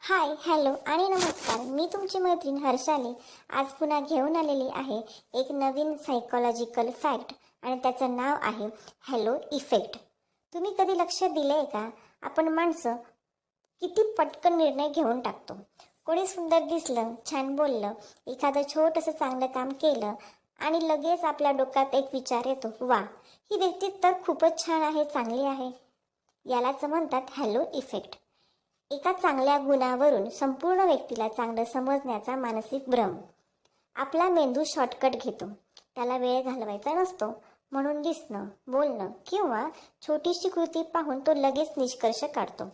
हाय, hello आणि नमस्कार. मी तुमची मैत्रीण हर्षाली आज पुन्हा घेऊन आलेली आहे एक नवीन सायकोलॉजिकल फॅक्ट आणि त्याचं नाव आहे हॅलो इफेक्ट. तुम्ही कधी लक्ष दिले आहे का? आपण माणसं किती पटकन निर्णय घेऊन टाकतो. कोणी सुंदर दिसलं, छान बोललं, एखादं छोटंसं चांगलं काम केलं आणि लगेच आपल्या डोक्यात एक विचार येतो, वा, ही व्यक्ती तर खूपच छान आहे, चांगली आहे. यालाच म्हणतात हॅलो इफेक्ट. एका चांगल्या गुणावरून संपूर्ण व्यक्तीला चांगलं समजण्याचा मानसिक भ्रम. आपला मेंदू शॉर्टकट घेतो. त्याला वेळ घालवायचा नसतो म्हणून दिसणं, बोलणं किंवा छोटीशी कृती पाहून तो लगेच निष्कर्ष काढतो.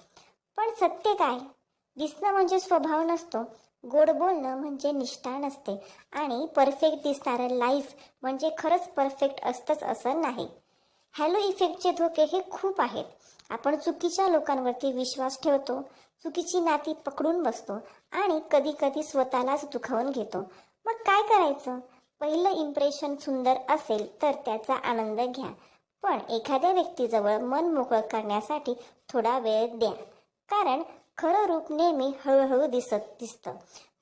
पण सत्य काय? दिसणं म्हणजे स्वभाव नसतो, गोड बोलणं म्हणजे निष्ठा नसते आणि परफेक्ट दिसणारं लाईफ म्हणजे खरंच परफेक्ट असतंच असं नाही. हॅलो इफेक्टचे धोके हे खूप आहेत. आपण चुकीच्या लोकांवरती विश्वास ठेवतो, चुकीची नाती पकडून बसतो आणि कधी कधी स्वतःलाच दुखावून घेतो. मग काय करायचं? पहिलं इम्प्रेशन सुंदर असेल तर त्याचा आनंद घ्या, पण एखाद्या व्यक्तीजवळ मन मोकळं करण्यासाठी थोडा वेळ द्या. कारण खरं रूप नेहमी हळूहळू दिसतं.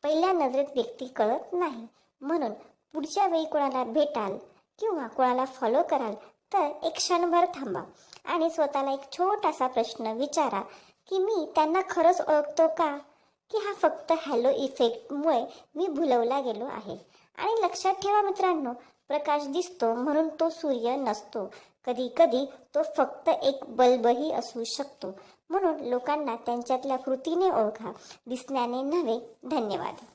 पहिल्या नजरेत व्यक्ती कळत नाही. म्हणून पुढच्या वेळी कोणाला भेटाल किंवा कोणाला फॉलो कराल तर एक क्षणभर थांबा आणि स्वतःला एक छोटासा प्रश्न विचारा की मी त्यांना खरंच ओळखतो का, की हा फक्त हॅलो इफेक्टमुळे मी भुलवला गेलो आहे. आणि लक्षात ठेवा मित्रांनो, प्रकाश दिसतो म्हणून तो सूर्य नसतो. कधी कधी तो फक्त एक बल्बही असू शकतो. म्हणून लोकांना त्यांच्यातल्या कृतीने ओळखा, दिसण्याने नव्हे. धन्यवाद.